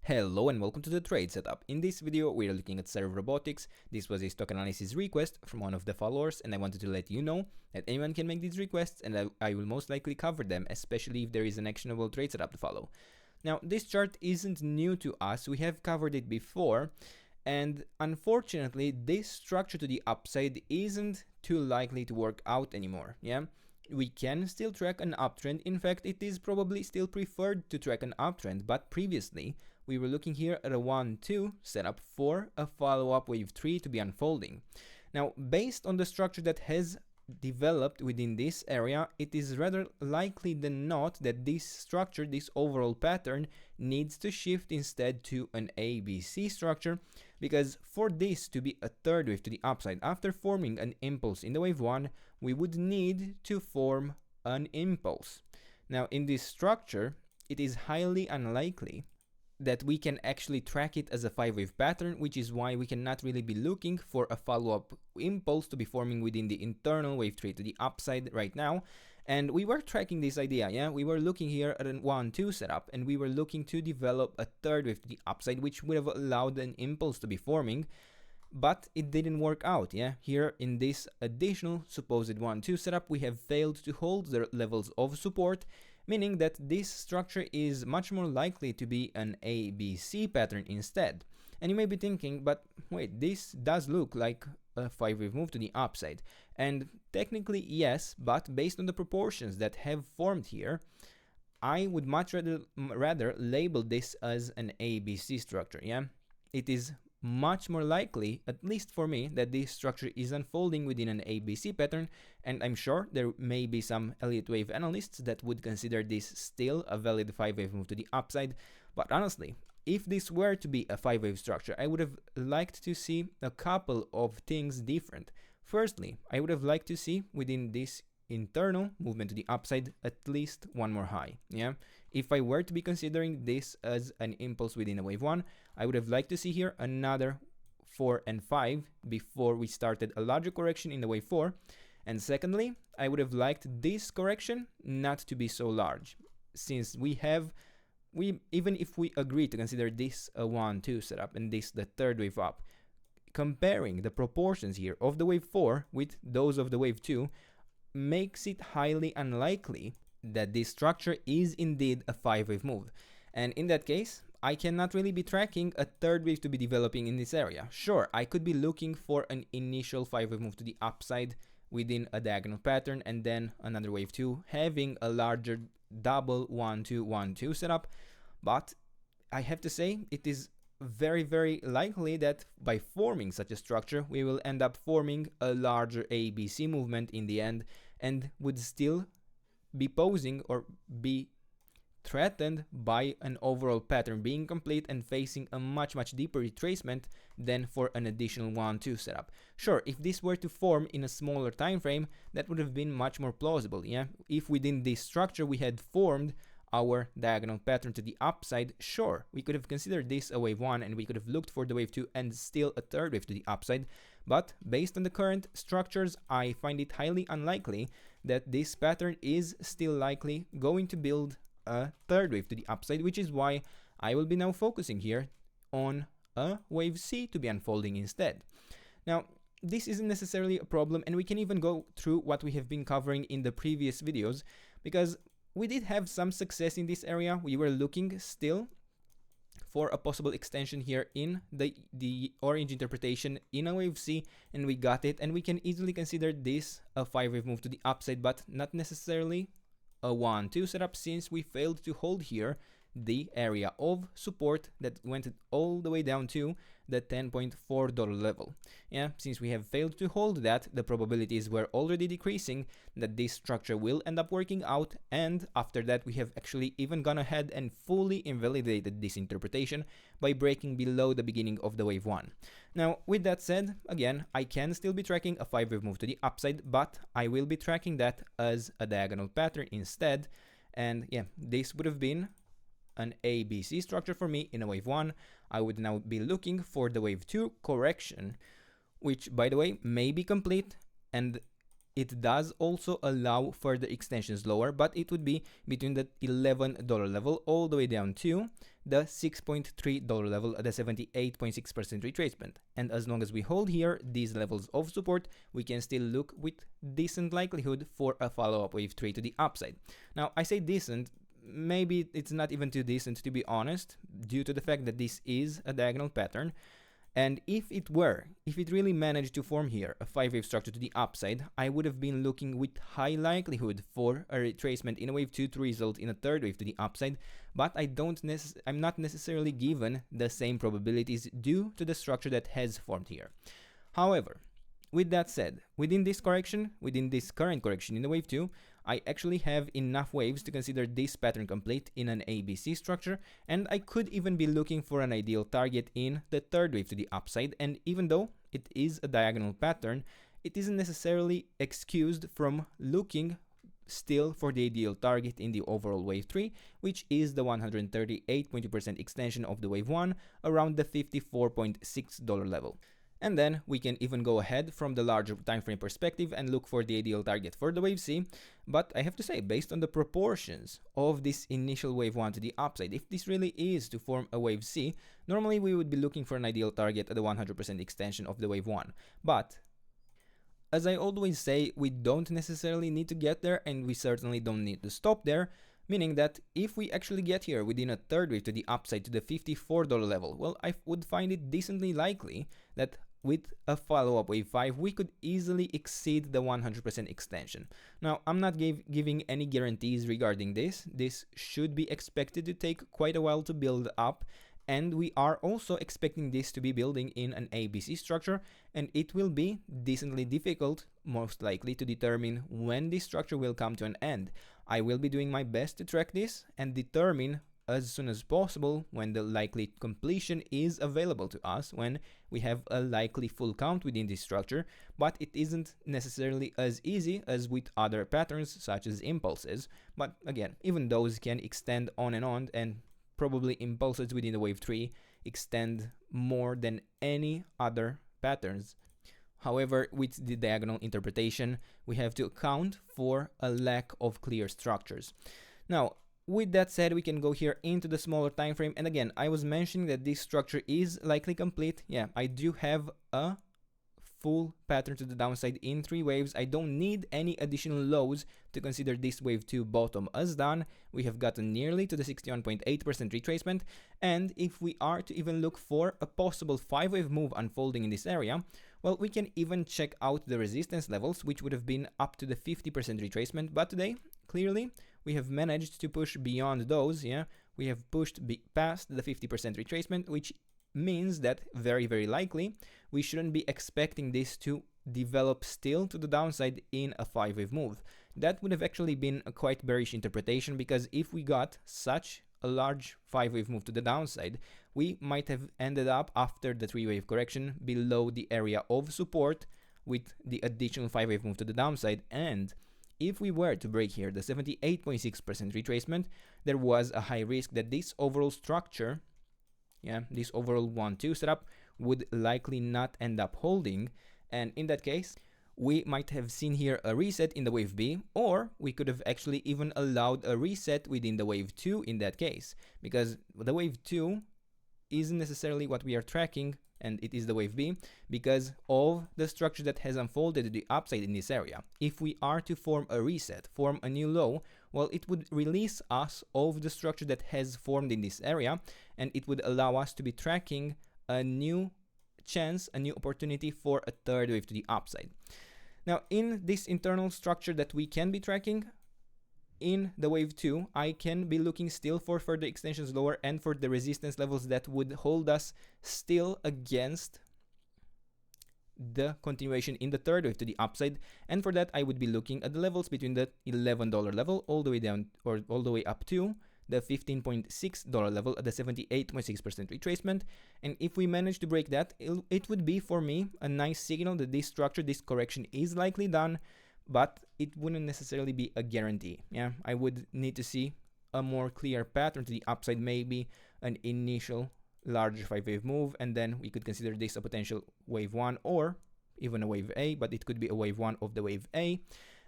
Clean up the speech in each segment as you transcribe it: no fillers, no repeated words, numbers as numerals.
Hello and welcome to the trade setup. In this video we are looking at SERV Robotics. This was a stock analysis request from one of the followers, and I wanted to let you know that anyone can make these requests, and I will most likely cover them, especially if there is an actionable trade setup to follow. Now this chart isn't new to us, we have covered it before, and unfortunately this structure to the upside isn't too likely to work out anymore. We can still track an uptrend. In fact, it is probably still preferred to track an uptrend, but previously we were looking here at a 1-2 setup for a follow-up wave 3 to be unfolding. Now, based on the structure that has developed within this area, it is rather likely than not that this structure, this overall pattern, needs to shift instead to an ABC structure, because for this to be a third wave to the upside after forming an impulse in the wave 1, we would need to form an impulse. Now in this structure, it is highly unlikely that we can actually track it as a 5-wave pattern, which is why we cannot really be looking for a follow-up impulse to be forming within the internal wave 3 to the upside right now. And we were tracking this idea, we were looking here at a 1-2 setup, and we were looking to develop a third wave to the upside, which would have allowed an impulse to be forming, but it didn't work out. Here in this additional supposed 1-2 setup, we have failed to hold the levels of support, meaning that this structure is much more likely to be an ABC pattern instead. And you may be thinking, but wait, this does look like a 5-wave move to the upside. And technically yes, but based on the proportions that have formed here, I would much rather label this as an ABC structure. It is much more likely, at least for me, that this structure is unfolding within an ABC pattern, and I'm sure there may be some Elliott wave analysts that would consider this still a valid 5-wave move to the upside. But honestly, if this were to be a 5-wave structure, I would have liked to see a couple of things different. Firstly, I would have liked to see within this internal movement to the upside at least one more high. If I were to be considering this as an impulse within a wave 1, I would have liked to see here another 4 and 5 before we started a larger correction in the wave 4. And secondly, I would have liked this correction not to be so large, since even if we agree to consider this a 1-2 setup and this the third wave up, comparing the proportions here of the wave 4 with those of the wave 2 makes it highly unlikely that this structure is indeed a 5-wave move. And in that case, I cannot really be tracking a third wave to be developing in this area. Sure, I could be looking for an initial 5-wave move to the upside within a diagonal pattern, and then another wave 2 having a larger double 1-2-1-2 setup. But I have to say, it is very likely that by forming such a structure, we will end up forming a larger ABC movement in the end, and would still be posing or be threatened by an overall pattern being complete and facing a much deeper retracement than for an additional 1-2 setup. Sure, if this were to form in a smaller time frame, that would have been much more plausible. If within this structure we had formed our diagonal pattern to the upside, sure, we could have considered this a wave 1 and we could have looked for the wave 2 and still a third wave to the upside. But based on the current structures, I find it highly unlikely that this pattern is still likely going to build a third wave to the upside, which is why I will be now focusing here on a wave C to be unfolding instead. Now, this isn't necessarily a problem, and we can even go through what we have been covering in the previous videos, because we did have some success in this area. We were looking still for a possible extension here in the orange interpretation in a wave C, and we got it, and we can easily consider this a 5-wave move to the upside, but not necessarily a 1-2 setup, since we failed to hold here the area of support that went all the way down to the $10.4 level. Since we have failed to hold that, the probabilities were already decreasing that this structure will end up working out, and after that we have actually even gone ahead and fully invalidated this interpretation by breaking below the beginning of the wave 1. Now, with that said, again, I can still be tracking a 5-wave move to the upside, but I will be tracking that as a diagonal pattern instead, and this would have been an ABC structure for me in a wave 1. I would now be looking for the wave 2 correction, which by the way may be complete, and It does also allow further extensions lower, but it would be between the $11 level all the way down to the $6.3 level at the 78.6% retracement. And as long as we hold here these levels of support, we can still look with decent likelihood for a follow-up wave 3 to the upside. Now, I say decent, maybe it's not even too decent to be honest, due to the fact that this is a diagonal pattern. And if it really managed to form here a 5-wave structure to the upside, I would have been looking with high likelihood for a retracement in a wave 2 to result in a 3rd wave to the upside, but I'm not necessarily given the same probabilities due to the structure that has formed here. However, with that said, within this current correction in the wave 2, I actually have enough waves to consider this pattern complete in an ABC structure, and I could even be looking for an ideal target in the 3rd wave to the upside. And even though it is a diagonal pattern, it isn't necessarily excused from looking still for the ideal target in the overall wave 3, which is the 138.2% extension of the wave 1 around the $54.6 level. And then we can even go ahead from the larger time frame perspective and look for the ideal target for the wave C. But I have to say, based on the proportions of this initial wave 1 to the upside, if this really is to form a wave C, normally we would be looking for an ideal target at the 100% extension of the wave 1. But as I always say, we don't necessarily need to get there, and we certainly don't need to stop there. Meaning that if we actually get here within a 3rd wave to the upside to the $54 level, well, I would find it decently likely that with a follow-up wave 5, we could easily exceed the 100% extension. Now, I'm not giving any guarantees regarding this. This should be expected to take quite a while to build up, and we are also expecting this to be building in an ABC structure, and it will be decently difficult, most likely, to determine when this structure will come to an end. I will be doing my best to track this and determine as soon as possible when the likely completion is available to us, when we have a likely full count within this structure, but it isn't necessarily as easy as with other patterns such as impulses. But again, even those can extend on, and probably impulses within the wave 3 extend more than any other patterns. However, with the diagonal interpretation, we have to account for a lack of clear structures. Now, with that said, we can go here into the smaller time frame, and again, I was mentioning that this structure is likely complete. Yeah, I do have a full pattern to the downside in 3 waves. I don't need any additional lows to consider this wave 2 bottom as done. We have gotten nearly to the 61.8% retracement, and if we are to even look for a possible 5-wave move unfolding in this area, well, we can even check out the resistance levels, which would have been up to the 50% retracement, but today, clearly, we have managed to push beyond those. Yeah, we have pushed past the 50% retracement, which means that very, very likely we shouldn't be expecting this to develop still to the downside in a 5-wave move. That would have actually been a quite bearish interpretation, because if we got such a large 5-wave move to the downside, we might have ended up after the 3-wave correction below the area of support with the additional 5-wave move to the downside. And if we were to break here the 78.6% retracement, there was a high risk that this overall structure, this overall 1-2 setup, would likely not end up holding, and in that case, we might have seen here a reset in the wave B, or we could have actually even allowed a reset within the wave 2 in that case, because the wave 2 isn't necessarily what we are tracking, and it is the wave B because of the structure that has unfolded to the upside in this area. If we are to form a reset, form a new low, well, it would release us of the structure that has formed in this area, and it would allow us to be tracking a new chance, a new opportunity for a 3rd wave to the upside. Now, in this internal structure that we can be tracking in the wave 2, I can be looking still for further extensions lower and for the resistance levels that would hold us still against the continuation in the 3rd wave to the upside. And for that, I would be looking at the levels between the $11 level all the way down, or all the way up to the $15.6 level at the 78.6% retracement. And if we manage to break that, it would be for me a nice signal that this structure, this correction is likely done, but it wouldn't necessarily be a guarantee. Yeah, I would need to see a more clear pattern to the upside, maybe an initial larger 5-wave move, and then we could consider this a potential wave 1 or even a wave A, but it could be a wave 1 of the wave A.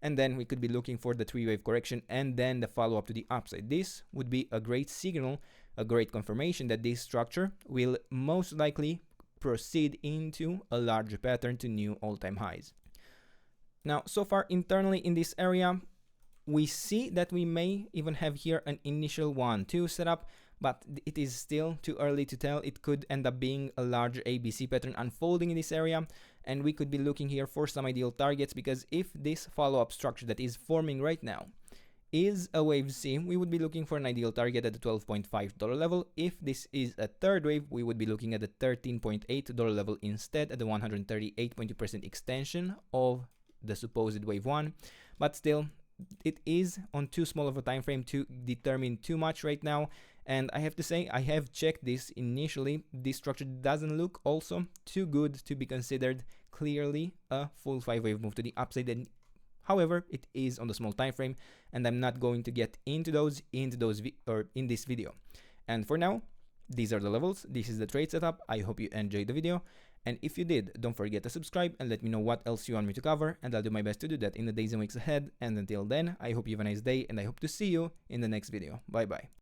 And then we could be looking for the 3-wave correction and then the follow-up to the upside. This would be a great signal, a great confirmation that this structure will most likely proceed into a larger pattern to new all-time highs. Now, so far internally in this area, we see that we may even have here an initial 1-2 setup, but it is still too early to tell. It could end up being a larger ABC pattern unfolding in this area, and we could be looking here for some ideal targets, because if this follow-up structure that is forming right now is a wave C, we would be looking for an ideal target at the $12.5 level. If this is a third wave, we would be looking at the $13.8 level instead, at the 138.2% extension of the supposed wave 1. But still, it is on too small of a time frame to determine too much right now. And I have to say, I have checked this initially. This structure doesn't look also too good to be considered clearly a full 5-wave move to the upside. And however, it is on the small time frame, and I'm not going to get into those in this video. And for now, these are the levels. This is the trade setup. I hope you enjoyed the video. And if you did, don't forget to subscribe and let me know what else you want me to cover, and I'll do my best to do that in the days and weeks ahead. And until then, I hope you have a nice day, and I hope to see you in the next video. Bye bye.